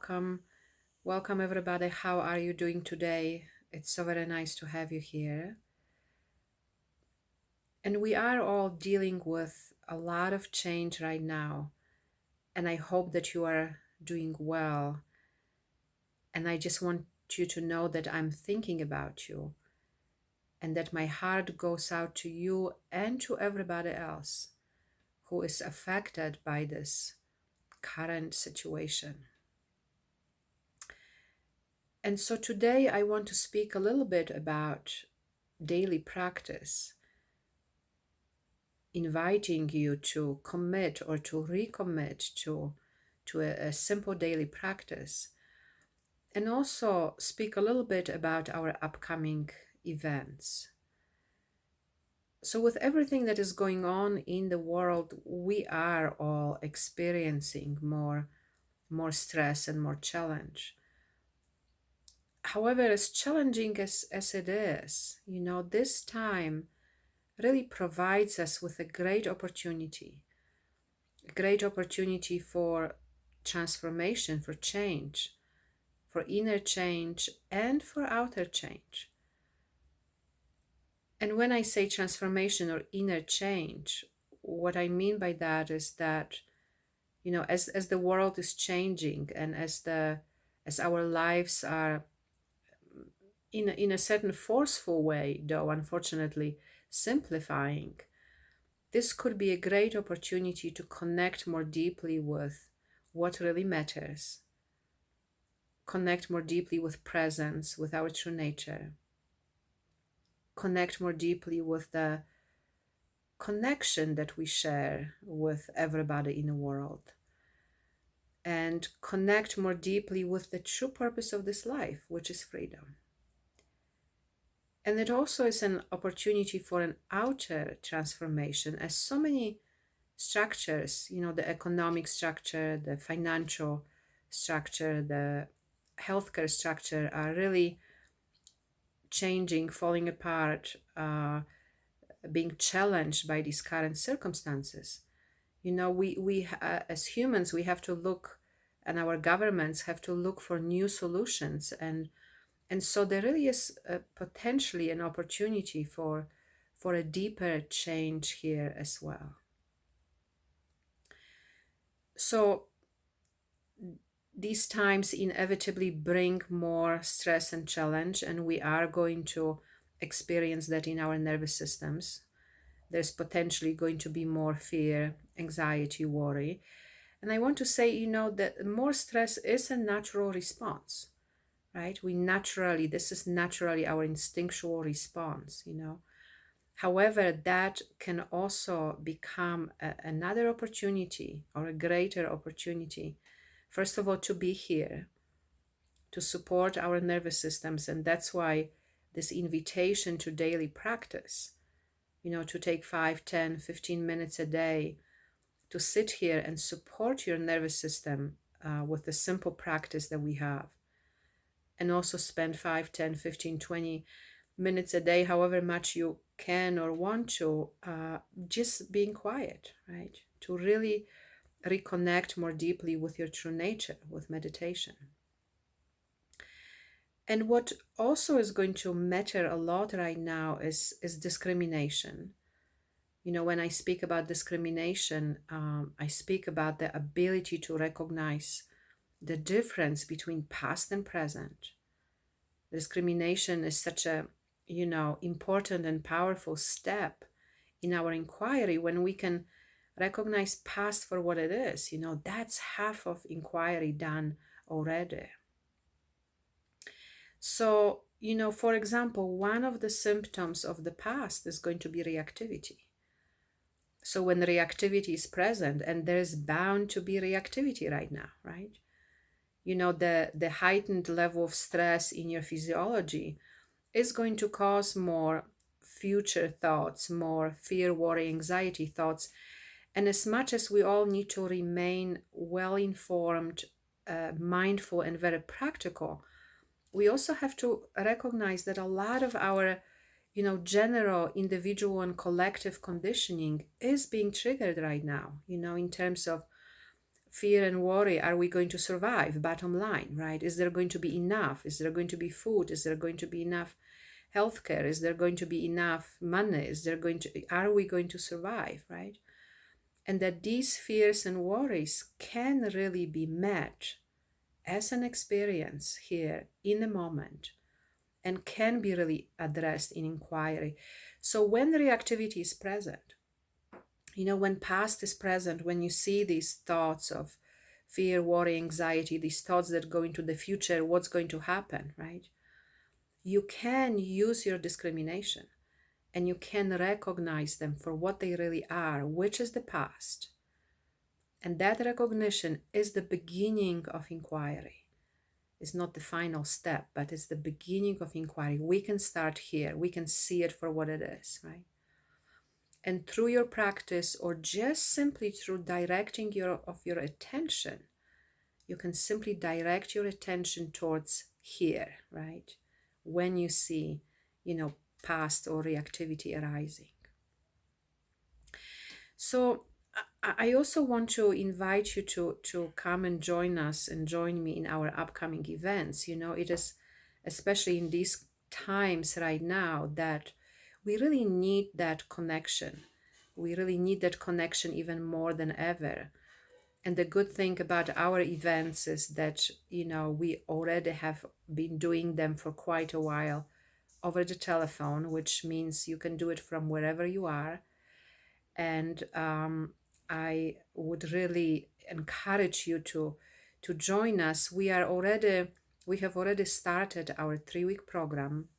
welcome. Welcome, everybody. How are you doing today? It's so very nice to have you here. And we are all dealing with a lot of change right now. And I hope that you are doing well. And I just want you to know that I'm thinking about you and that my heart goes out to you and to everybody else who is affected by this current situation. And so today I want to speak a little bit about daily practice, inviting you to commit or to recommit to a simple daily practice, and also speak a little bit about our upcoming events. So with everything that is going on in the world, we are all experiencing more stress and more challenge. However, as challenging as it is, this time really provides us with a great opportunity for transformation, for change, for inner change and for outer change. And when I say transformation or inner change, what I mean by that is that, as the world is changing and as our lives are in a certain forceful way, though unfortunately simplifying, this could be a great opportunity to connect more deeply with what really matters, connect more deeply with presence, with our true nature, connect more deeply with the connection that we share with everybody in the world, and connect more deeply with the true purpose of this life, which is freedom. And it also is an opportunity for an outer transformation, as so many structures, the economic structure, the financial structure, the healthcare structure are really changing, falling apart, being challenged by these current circumstances. We as humans, we have to look, and our governments have to look for new solutions, and so there really is potentially an opportunity for a deeper change here as well. So these times inevitably bring more stress and challenge, and we are going to experience that in our nervous systems. There's potentially going to be more fear, anxiety, worry. And I want to say, that more stress is a natural response, right? This is naturally our instinctual response, However, that can also become another opportunity or a greater opportunity, first of all, to be here, to support our nervous systems. And that's why this invitation to daily practice, to take 5, 10, 15 minutes a day to sit here and support your nervous system with the simple practice that we have. And also spend 5, 10, 15, 20 minutes a day, however much you can or want to, just being quiet, right? To really reconnect more deeply with your true nature, with meditation. And what also is going to matter a lot right now is discrimination. When I speak about discrimination, I speak about the ability to recognize the difference between past and present. Discrimination is such a important and powerful step in our inquiry. When we can recognize past for what it is, that's half of inquiry done already. So, for example, one of the symptoms of the past is going to be reactivity. So when reactivity is present, and there's bound to be reactivity right now, right? The heightened level of stress in your physiology is going to cause more future thoughts, more fear, worry, anxiety thoughts. And as much as we all need to remain well-informed, mindful, and very practical, we also have to recognize that a lot of our, general, individual, and collective conditioning is being triggered right now, in terms of fear and worry, are we going to survive? Bottom line, right? Is there going to be enough? Is there going to be food? Is there going to be enough healthcare? Is there going to be enough money? Are we going to survive, right? And that these fears and worries can really be met as an experience here in the moment and can be really addressed in inquiry. So when reactivity is present, when past is present, when you see these thoughts of fear, worry, anxiety, these thoughts that go into the future, what's going to happen, right? You can use your discrimination and you can recognize them for what they really are, which is the past. And that recognition is the beginning of inquiry. It's not the final step, but it's the beginning of inquiry. We can start here. We can see it for what it is, right? And through your practice, or just simply through directing your attention, you can simply direct your attention towards here, right? When you see, past or reactivity arising. So I also want to invite you to come and join us and join me in our upcoming events. It is especially in these times right now that we really need that connection. We really need that connection even more than ever. And the good thing about our events is that, we already have been doing them for quite a while over the telephone, which means you can do it from wherever you are. And I would really encourage you to join us. We have already started our 3-week program,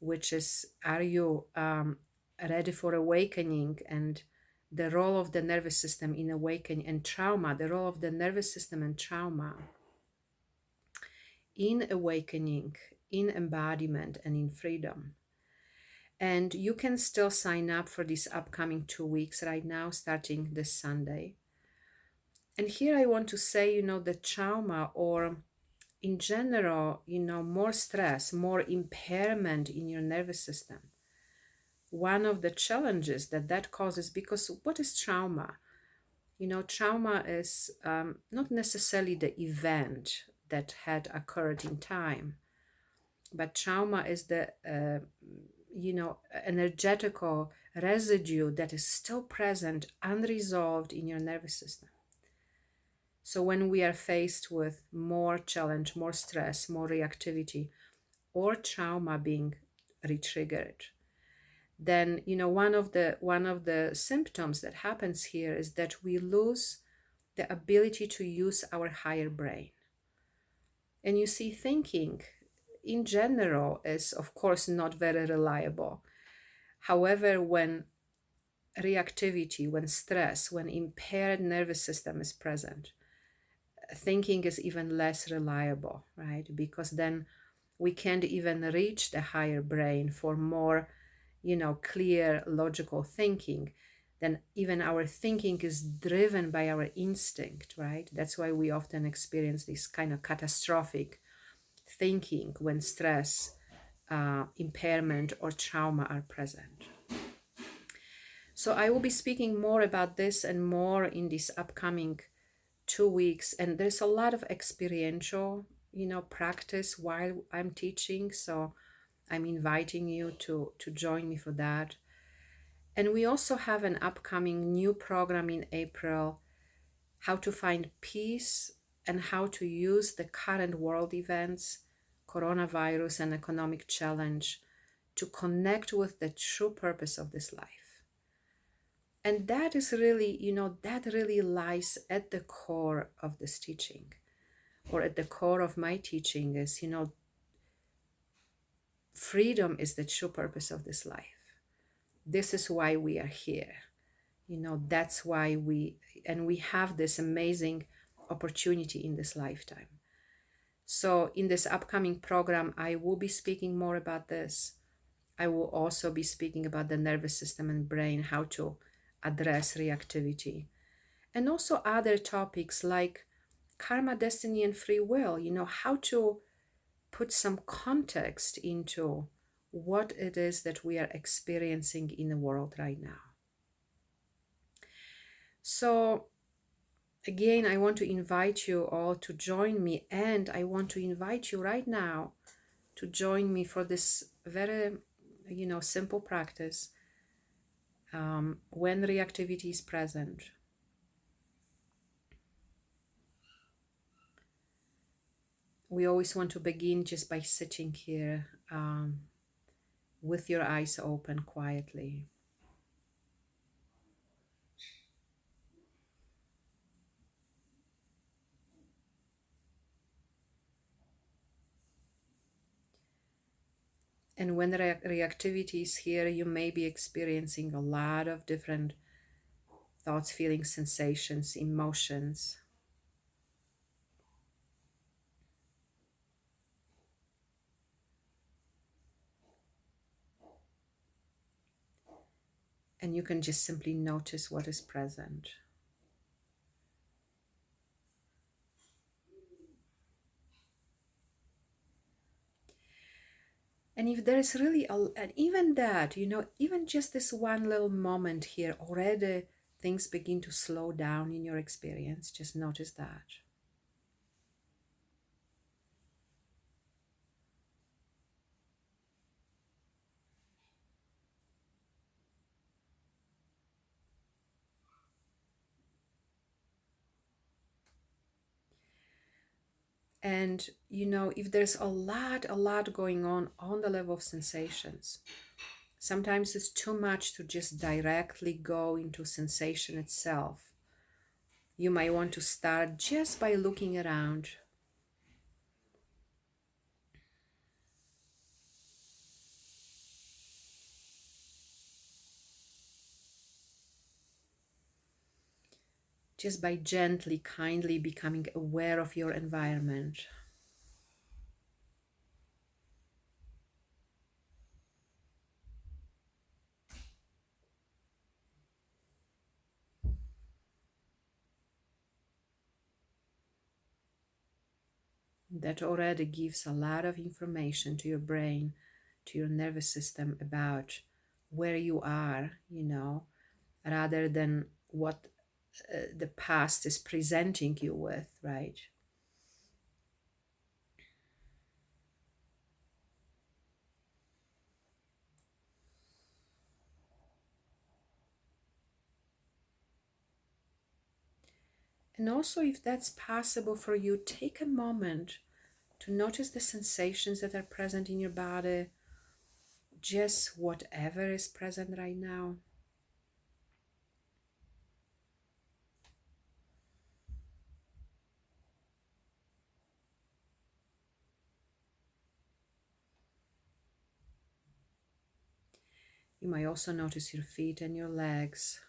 which is Are You Ready for Awakening? And the role of the nervous system in awakening, and trauma, the role of the nervous system and trauma in awakening, in embodiment, and in freedom. And you can still sign up for these upcoming 2 weeks right now, starting this Sunday. And here I want to say, the trauma, or in general, more stress, more impairment in your nervous system. One of the challenges that causes, because what is trauma? Trauma is not necessarily the event that had occurred in time, but trauma is the energetical residue that is still present, unresolved in your nervous system. So when we are faced with more challenge, more stress, more reactivity, or trauma being re-triggered, then one of the symptoms that happens here is that we lose the ability to use our higher brain. And you see, thinking in general is, of course, not very reliable. However, when reactivity, when stress, when impaired nervous system is present, thinking is even less reliable, right? Because then we can't even reach the higher brain for more, clear, logical thinking. Then even our thinking is driven by our instinct, right? That's why we often experience this kind of catastrophic thinking when stress, impairment, or trauma are present. So I will be speaking more about this and more in this upcoming 2 weeks. And there's a lot of experiential, practice while I'm teaching. So I'm inviting you to join me for that. And we also have an upcoming new program in April, how to find peace and how to use the current world events, coronavirus and economic challenge, to connect with the true purpose of this life. And that is really, that really lies at the core of this teaching, or at the core of my teaching is, freedom is the true purpose of this life. This is why we are here. That's why we have this amazing opportunity in this lifetime. So in this upcoming program, I will be speaking more about this. I will also be speaking about the nervous system and brain, how to address reactivity, and also other topics like karma, destiny, and free will, how to put some context into what it is that we are experiencing in the world right now. So Again, I want to invite you all to join me, and I want to invite you right now to join me for this very, simple practice. When reactivity is present, we always want to begin just by sitting here with your eyes open quietly. And when reactivity is here, you may be experiencing a lot of different thoughts, feelings, sensations, emotions. And you can just simply notice what is present. And if there is really, and even that, even just this one little moment here, already things begin to slow down in your experience. Just notice that. And, if there's a lot going on the level of sensations, sometimes it's too much to just directly go into sensation itself. You might want to start just by looking around. Just by gently, kindly becoming aware of your environment. That already gives a lot of information to your brain, to your nervous system about where you are, rather than what the past is presenting you with, right? And also, if that's possible for you, take a moment to notice the sensations that are present in your body, just whatever is present right now. You might also notice your feet and your legs.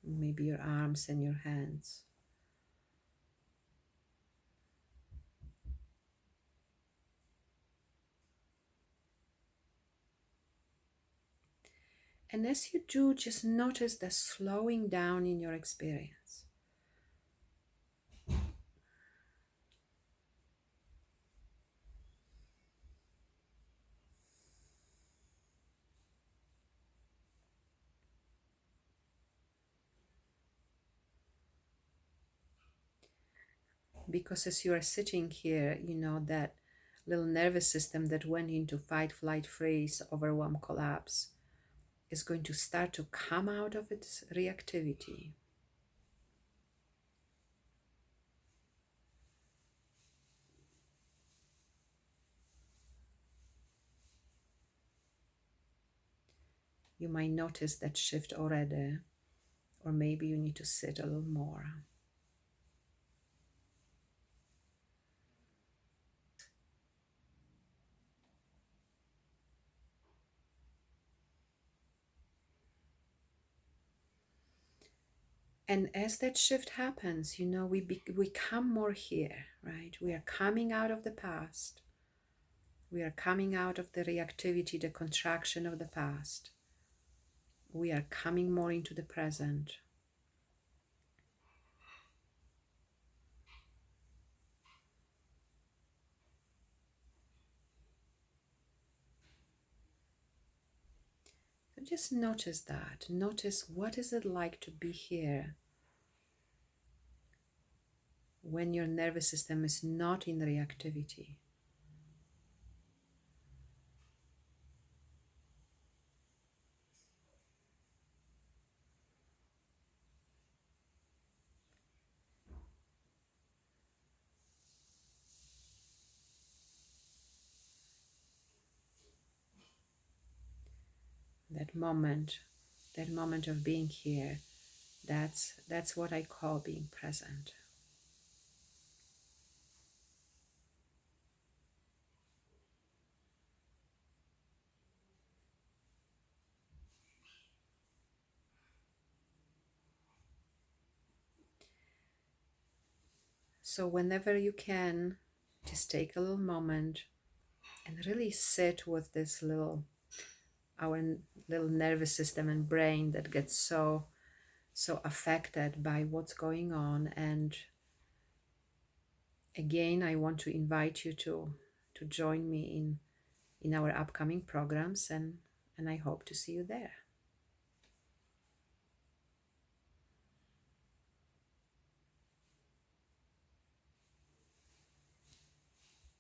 Maybe your arms and your hands. And as you do, just notice the slowing down in your experience. Because as you are sitting here, that little nervous system that went into fight, flight, freeze, overwhelm, collapse is going to start to come out of its reactivity. You might notice that shift already, or maybe you need to sit a little more. And as that shift happens, we come more here, right? We are coming out of the past. We are coming out of the reactivity, the contraction of the past. We are coming more into the present. So just notice that. Notice what is it like to be here when your nervous system is not in reactivity. That moment, that moment of being here, that's what I call being present. So whenever you can, just take a little moment and really sit with this our little nervous system and brain that gets so affected by what's going on. And again, I want to invite you to join me in our upcoming programs, and I hope to see you there.